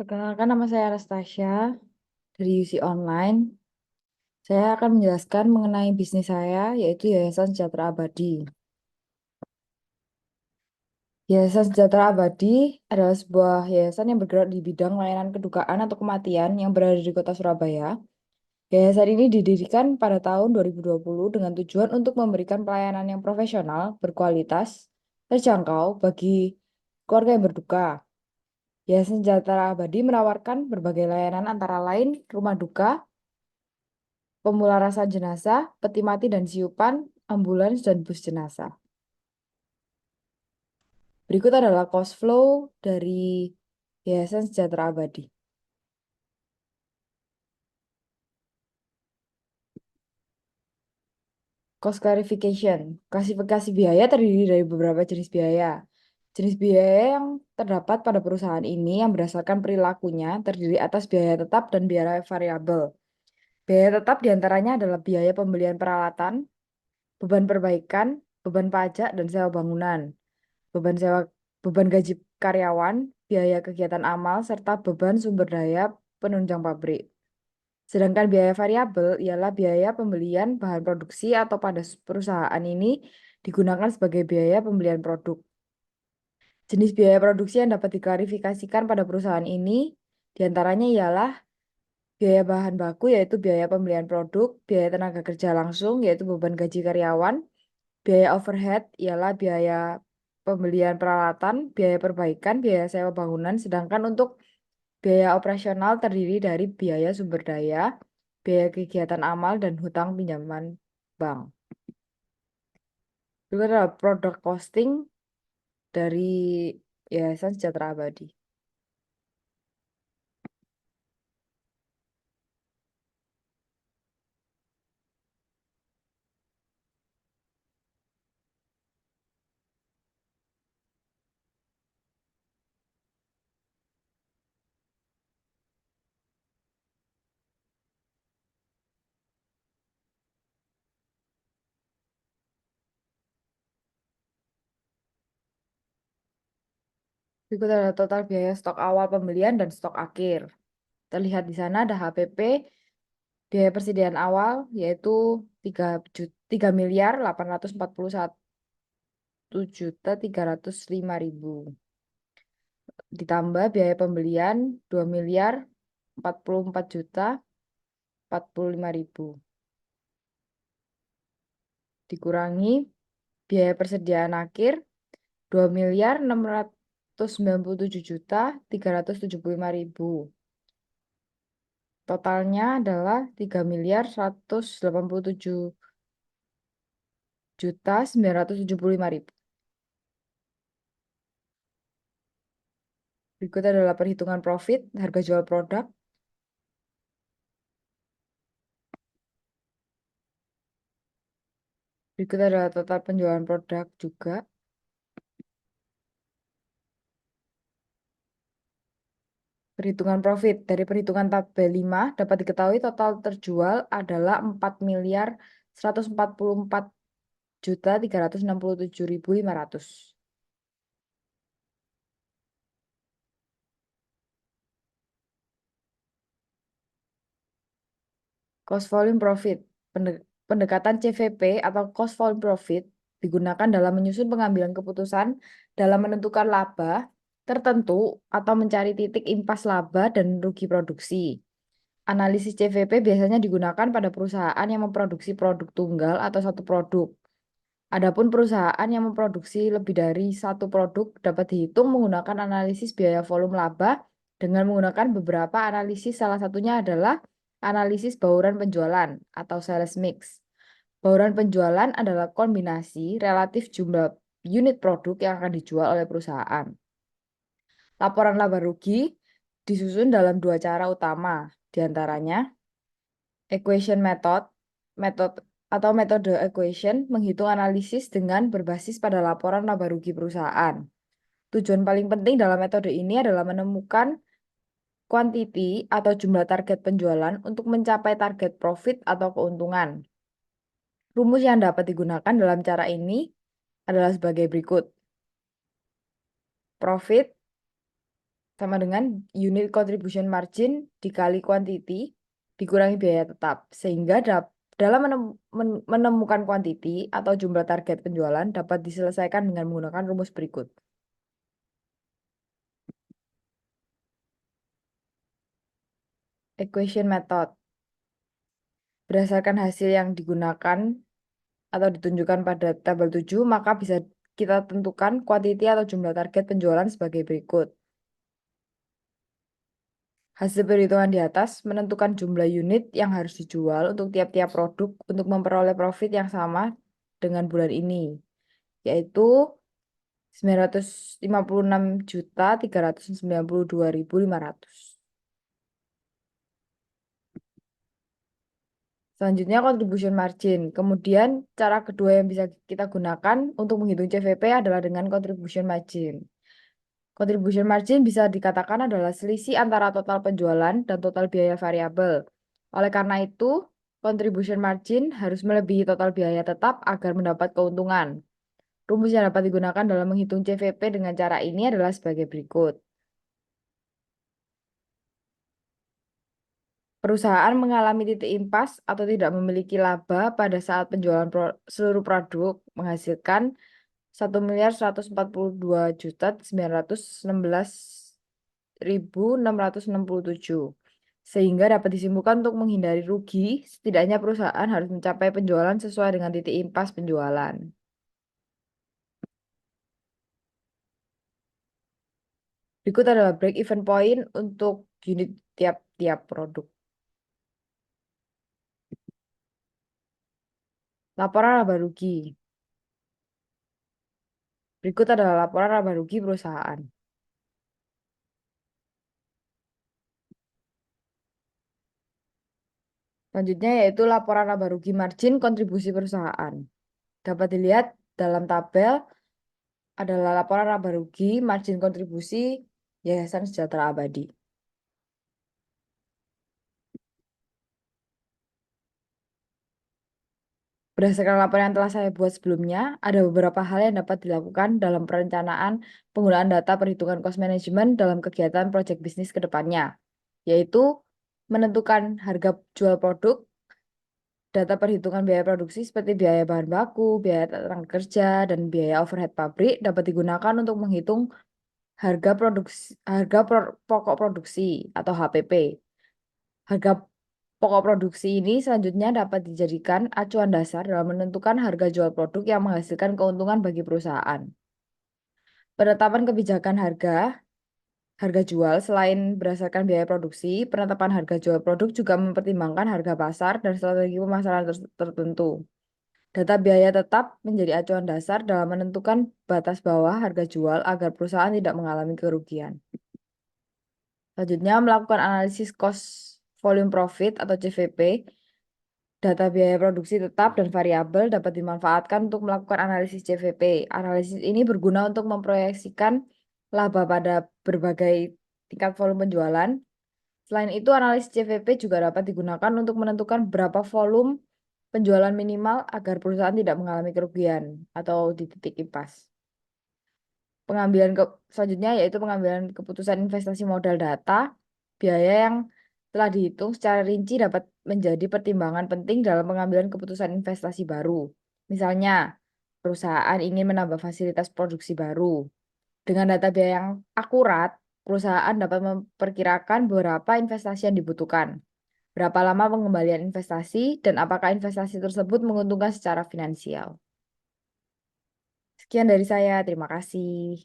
Perkenalkan, nama saya Anastasia dari UC Online. Saya akan menjelaskan mengenai bisnis saya, yaitu Yayasan Sejahtera Abadi. Yayasan Sejahtera Abadi adalah sebuah yayasan yang bergerak di bidang layanan kedukaan atau kematian yang berada di Kota Surabaya. Yayasan ini didirikan pada tahun 2020 dengan tujuan untuk memberikan pelayanan yang profesional, berkualitas, terjangkau bagi keluarga yang berduka. Yayasan Sejahtera Abadi menawarkan berbagai layanan antara lain rumah duka, pemularasan jenazah, peti mati dan siupan, ambulans, dan bus jenazah. Berikut adalah cost flow dari Yayasan Sejahtera Abadi. Cost clarification. Klasifikasi biaya terdiri dari beberapa jenis biaya. Jenis biaya yang terdapat pada perusahaan ini yang berdasarkan perilakunya terdiri atas biaya tetap dan biaya variabel. Biaya tetap diantaranya adalah biaya pembelian peralatan, beban perbaikan, beban pajak, dan sewa bangunan. Beban sewa, beban gaji karyawan, biaya kegiatan amal, serta beban sumber daya penunjang pabrik. Sedangkan biaya variabel ialah biaya pembelian bahan produksi atau pada perusahaan ini digunakan sebagai biaya pembelian produk. Jenis biaya produksi yang dapat diklarifikasikan pada perusahaan ini diantaranya ialah biaya bahan baku yaitu biaya pembelian produk, biaya tenaga kerja langsung yaitu beban gaji karyawan, biaya overhead ialah biaya pembelian peralatan, biaya perbaikan, biaya sewa bangunan, sedangkan untuk biaya operasional terdiri dari biaya sumber daya, biaya kegiatan amal, dan hutang pinjaman bank. Itu adalah produk costing dari Yayasan Sejahtera Abadi. Berikut adalah total biaya stok awal pembelian dan stok akhir. Terlihat di sana ada HPP, biaya persediaan awal yaitu 3.841.305.000. Ditambah biaya pembelian 2.044.045.000. Dikurangi biaya persediaan akhir 2.697.375.000. Totalnya adalah 3.187.975.000. Berikut adalah perhitungan profit, harga jual produk. Berikut adalah total penjualan produk juga. Perhitungan profit. Dari perhitungan tabel 5 dapat diketahui total terjual adalah 4.144.367.500. Cost volume profit. Pendekatan CVP atau cost volume profit digunakan dalam menyusun pengambilan keputusan dalam menentukan laba tertentu atau mencari titik impas laba dan rugi produksi. Analisis CVP biasanya digunakan pada perusahaan yang memproduksi produk tunggal atau satu produk. Adapun perusahaan yang memproduksi lebih dari satu produk dapat dihitung menggunakan analisis biaya volume laba dengan menggunakan beberapa analisis, salah satunya adalah analisis bauran penjualan atau sales mix. Bauran penjualan adalah kombinasi relatif jumlah unit produk yang akan dijual oleh perusahaan. Laporan laba rugi disusun dalam dua cara utama, diantaranya equation method, metode equation menghitung analisis dengan berbasis pada laporan laba rugi perusahaan. Tujuan paling penting dalam metode ini adalah menemukan quantity atau jumlah target penjualan untuk mencapai target profit atau keuntungan. Rumus yang dapat digunakan dalam cara ini adalah sebagai berikut. Profit sama dengan unit contribution margin dikali quantity dikurangi biaya tetap. Sehingga dalam menemukan quantity atau jumlah target penjualan dapat diselesaikan dengan menggunakan rumus berikut. Equation method. Berdasarkan hasil yang digunakan atau ditunjukkan pada tabel 7, maka bisa kita tentukan quantity atau jumlah target penjualan sebagai berikut. Hasil perhitungan di atas menentukan jumlah unit yang harus dijual untuk tiap-tiap produk untuk memperoleh profit yang sama dengan bulan ini, yaitu 956.392.500. Selanjutnya contribution margin. Kemudian cara kedua yang bisa kita gunakan untuk menghitung CVP adalah dengan contribution margin. Contribution margin bisa dikatakan adalah selisih antara total penjualan dan total biaya variabel. Oleh karena itu, contribution margin harus melebihi total biaya tetap agar mendapat keuntungan. Rumus yang dapat digunakan dalam menghitung CVP dengan cara ini adalah sebagai berikut. Perusahaan mengalami titik impas atau tidak memiliki laba pada saat penjualan seluruh produk menghasilkan 1.142.916.667. Sehingga dapat disimpulkan untuk menghindari rugi, setidaknya perusahaan harus mencapai penjualan sesuai dengan titik impas penjualan. Berikut adalah break even point untuk unit tiap-tiap produk. Laporan laba rugi. Berikut adalah laporan laba rugi perusahaan. Selanjutnya yaitu laporan laba rugi margin kontribusi perusahaan. Dapat dilihat dalam tabel adalah laporan laba rugi margin kontribusi Yayasan Sejahtera Abadi. Berdasarkan laporan yang telah saya buat sebelumnya, ada beberapa hal yang dapat dilakukan dalam perencanaan penggunaan data perhitungan cost management dalam kegiatan proyek bisnis ke depannya, yaitu menentukan harga jual produk, data perhitungan biaya produksi seperti biaya bahan baku, biaya tenaga kerja, dan biaya overhead pabrik dapat digunakan untuk menghitung pokok produksi atau HPP. Harga pokok produksi ini selanjutnya dapat dijadikan acuan dasar dalam menentukan harga jual produk yang menghasilkan keuntungan bagi perusahaan. Penetapan kebijakan harga jual selain berdasarkan biaya produksi, penetapan harga jual produk juga mempertimbangkan harga pasar dan strategi pemasaran tertentu. Data biaya tetap menjadi acuan dasar dalam menentukan batas bawah harga jual agar perusahaan tidak mengalami kerugian. Selanjutnya, melakukan analisis cost volume profit atau CVP. Data biaya produksi tetap dan variabel dapat dimanfaatkan untuk melakukan analisis CVP. Analisis ini berguna untuk memproyeksikan laba pada berbagai tingkat volume penjualan. Selain itu, analisis CVP juga dapat digunakan untuk menentukan berapa volume penjualan minimal agar perusahaan tidak mengalami kerugian atau di titik impas. Selanjutnya yaitu pengambilan keputusan investasi modal data. Biaya yang telah dihitung secara rinci dapat menjadi pertimbangan penting dalam pengambilan keputusan investasi baru. Misalnya, perusahaan ingin menambah fasilitas produksi baru. Dengan data biaya yang akurat, perusahaan dapat memperkirakan berapa investasi yang dibutuhkan, berapa lama pengembalian investasi, dan apakah investasi tersebut menguntungkan secara finansial. Sekian dari saya, terima kasih.